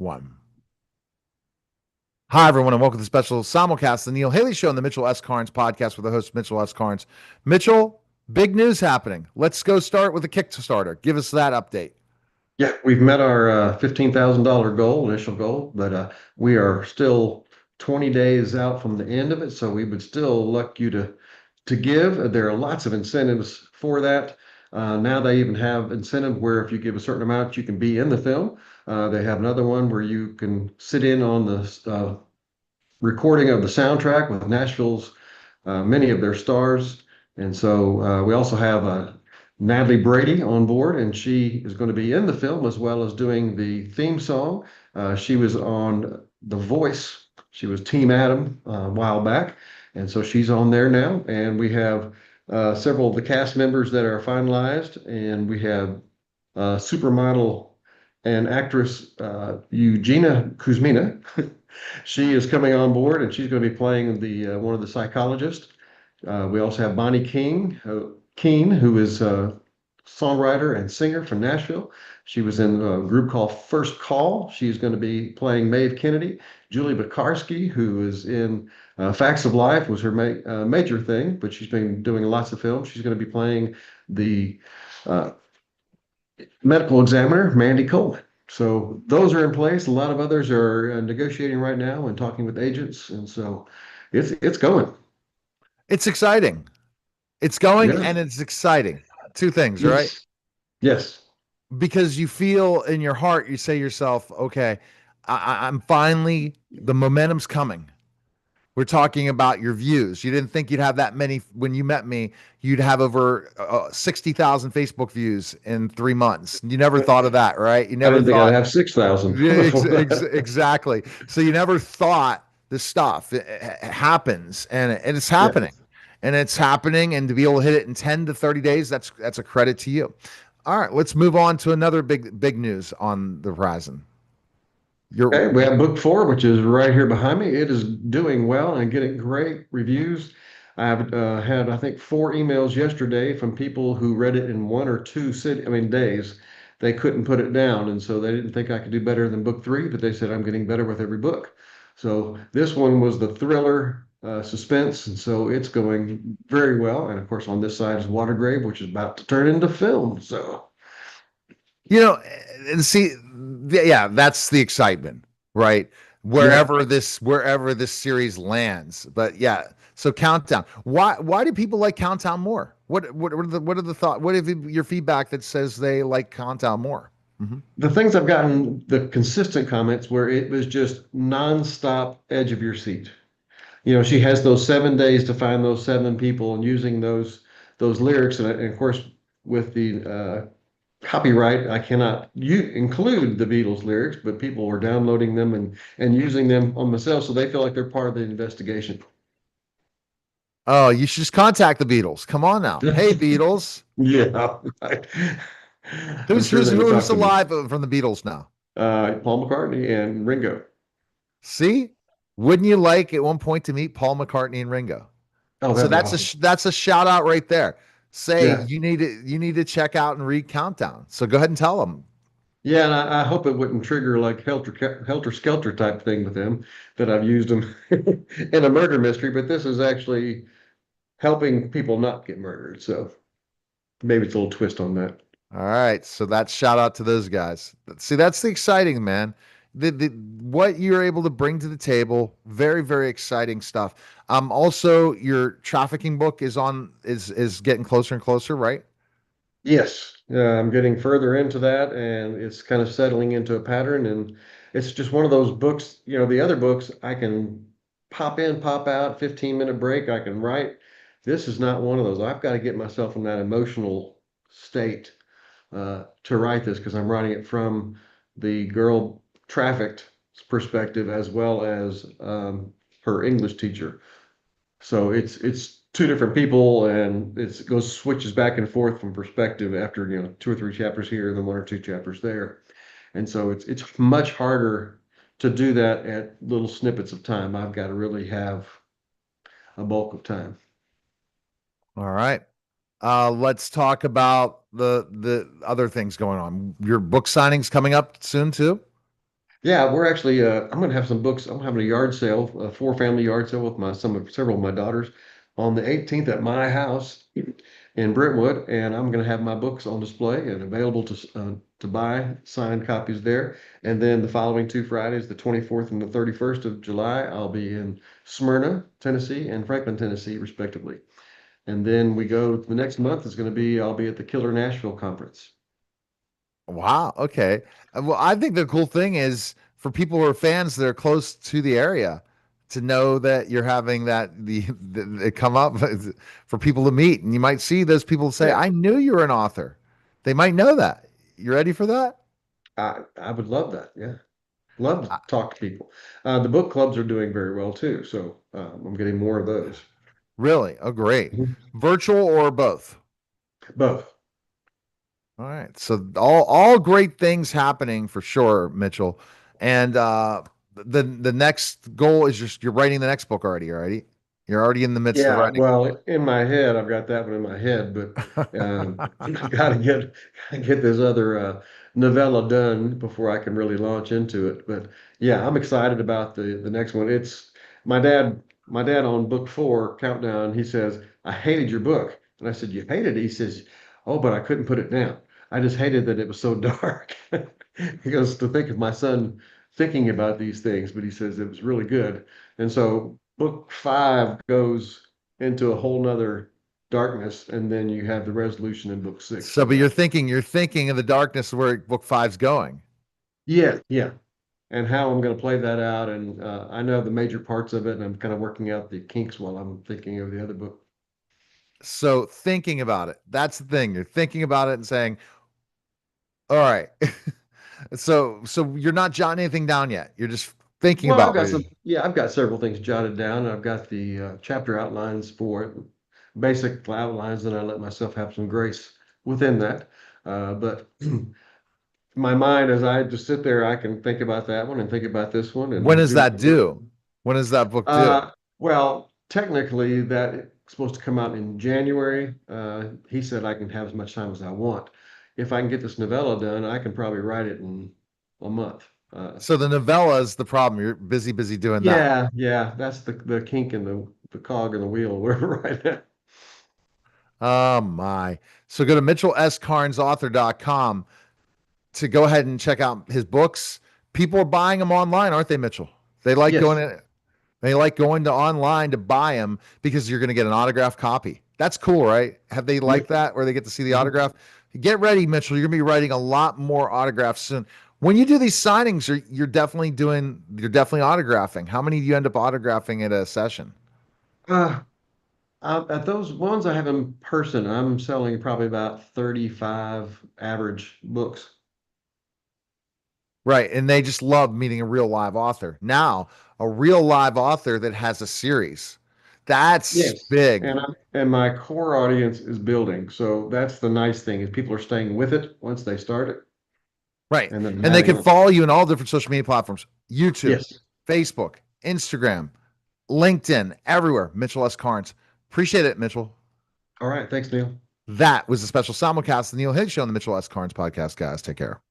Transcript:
one. Hi, everyone, and welcome to the special simulcast, the Neil Haley Show on the Mitchell S. Karnes podcast with the host, Mitchell S. Karnes. Mitchell, big news happening. Let's go start with a Kickstarter. Give us that update. Yeah, we've met our $15,000 goal, initial goal, but we are still 20 days out from the end of it. So we would still like you to give. There are lots of incentives for that. Now they even have incentive where if you give a certain amount, you can be in the film. They have another one where you can sit in on the recording of the soundtrack with Nashville's many of their stars. And so we also have Natalie Brady on board, and she is going to be in the film as well as doing the theme song. She was on The Voice. She was Team Adam a while back, and so she's on there now. And we have several of the cast members that are finalized, and we have supermodel and actress Eugenia Kuzmina. She is coming on board, and she's going to be playing the one of the psychologists. We also have Bonnie Keene, who is a songwriter and singer from Nashville. She was in a group called First Call. She's going to be playing Maeve Kennedy. Julie Piekarski, who is in Facts of Life, was her major thing, but she's been doing lots of films. She's going to be playing the uh, medical examiner, Mandy Coleman. So those are in place. A lot of others are negotiating right now and talking with agents, and so it's going. It's exciting. It's going Yeah. and it's exciting. Two things, right? Yes. Yes. Because you feel in your heart, you say to yourself, okay, I'm finally, the momentum's coming. We're talking about your views. You didn't think you'd have that many when you met me. You'd have over 60,000 Facebook views in 3 months. You never thought of that, right? You I never didn't think I'd thought. have 6,000 Yeah, before that. exactly. So you never thought this stuff it happens, and it's Yeah. happening, and it's happening. And to be able to hit it in 10 to 30 days, that's a credit to you. All right, let's move on to another big news on the horizon. You're Okay, we have book four, which is right here behind me. It is doing well and getting great reviews. I've had, I think, four emails yesterday from people who read it in one or two days. They couldn't put it down, and so they didn't think I could do better than book three, but they said I'm getting better with every book. So this one was the thriller suspense, and so it's going very well. And of course, on this side is Watergrave, which is about to turn into film. So You know, and see, yeah, that's the excitement, right? yeah. Wherever this series lands. But yeah, so Countdown. Why do people like Countdown more? What are the thought? What is your feedback that says they like Countdown more? Hmm. The things I've gotten, the consistent comments where it was just nonstop edge of your seat. You know, she has those 7 days to find those seven people and using those lyrics, and of course with the copyright, I cannot include the Beatles lyrics, but people were downloading them and using them on themselves, so they feel like they're part of the investigation. Oh, you should just contact the Beatles. Come on now. Hey, Beatles. Yeah, I'm Who's sure who's they would who's talk to me. alive from the Beatles now? Paul McCartney and Ringo. See, wouldn't you like at one point to meet Paul McCartney and Ringo? Oh, So that'd be that's awesome. that's a shout out right there. Say Yeah. you need to check out and read Countdown. So go ahead and tell them. Yeah, and I hope it wouldn't trigger like helter skelter type thing with them that I've used them in a murder mystery, but this is actually helping people not get murdered. So maybe it's a little twist on that. All right, so that's shout out to those guys. See, that's the exciting man. The what you're able to bring to the table, very exciting stuff. Also your trafficking book is getting closer and closer, right? Yes, I'm getting further into that, and it's kind of settling into a pattern. And it's just one of those books. You know, the other books I can pop in, pop out, 15-minute break. I can write. This is not one of those. I've got to get myself in that emotional state to write this because I'm writing it from the girl trafficked perspective as well as her English teacher. So it's two different people, and it goes switches back and forth from perspective after two or three chapters here, and then one or two chapters there, and so it's much harder to do that at little snippets of time. I've got to really have a bulk of time. All right. Let's talk about the other things going on. Your book signings coming up soon too. Yeah, we're actually I'm gonna have some books. I'm having a yard sale, a four family yard sale with my several of my daughters on the 18th at my house in Brentwood, and I'm gonna have my books on display and available to buy signed copies there. And then the following two Fridays, the 24th and the 31st of July, I'll be in Smyrna, Tennessee, and Franklin, Tennessee, respectively. And then we go the next month is going to be I'll be at the Killer Nashville conference. Wow. Okay. Well, I think the cool thing is for people who are fans that are close to the area to know that you're having the come up for people to meet, and you might see those people say, Yeah, "I knew you were an author." They might know that. You ready for that? I would love that. Yeah. Love to Uh, talk to people. The book clubs are doing very well too, so I'm getting more of those. Really? Oh, great. Mhm. Virtual or both? Both. All right. So all great things happening for sure, Mitchell. And the next goal is just you're writing the next book already, already. You're already in the midst of Yeah, writing. well, in my head, I've got that one in my head, but I gotta get this other novella done before I can really launch into it. But yeah, I'm excited about the next one. It's my dad on book four, Countdown. He says, "I hated your book," and I said, "You hated it?" He says, "Oh, but I couldn't put it down. I just hated that it was so dark." He goes to think of my son thinking about these things, but he says it was really good. And so book five goes into a whole nother darkness, and then you have the resolution in book six So, from but that. you're thinking of the darkness where book five's going. Yeah, yeah. And how I'm going to play that out, and I know the major parts of it, and I'm kind of working out the kinks while I'm thinking of the other book. So thinking about it, that's the thing. You're thinking about it and saying, all right. So you're not jotting anything down yet. You're just thinking Well, I've about got what you some, yeah, I've got several things jotted down. I've got the chapter outlines for it, basic outlines, and I let myself have some grace within that. But my mind, as I just sit there, I can think about that one and think about this one when and does do that my work. due? When does that book due? Well, technically, that's supposed to come out in January. He said I can have as much time as I want. If I can get this novella done, I can probably write it in a month. So the novella is the problem. You're busy doing that. Yeah, yeah, that's the kink in the cog in the wheel right now. Oh my. So go to mitchellscarnesauthor.com to go ahead and check out his books. People are buying them online, aren't they, Mitchell? They like going Yes. in, they like going to online to buy them because you're going to get an autographed copy. That's cool, right? Have they Yeah. like that where they get to see the Mhm. autograph? Get ready, Mitchell. You're going to be writing a lot more autographs soon. When you do these signings, you're definitely autographing. How many do you end up autographing at a session? Uh, at those ones I have in person, I'm selling probably about 35 average books. Right. And they just love meeting a real live author. Now, a real live author that has a series. That's Yes. big. And my core audience is building. So that's the nice thing is people are staying with it once they start it Right. and then And they adding can on. follow you in all different social media platforms: YouTube, Yes. Facebook, Instagram, LinkedIn, everywhere. Mitchell S. Carnes. Appreciate it, Mitchell. All right. Thanks, Neil. That was a special simulcast of the Neil Higgs Show on the Mitchell S. Carnes podcast, guys. Take care.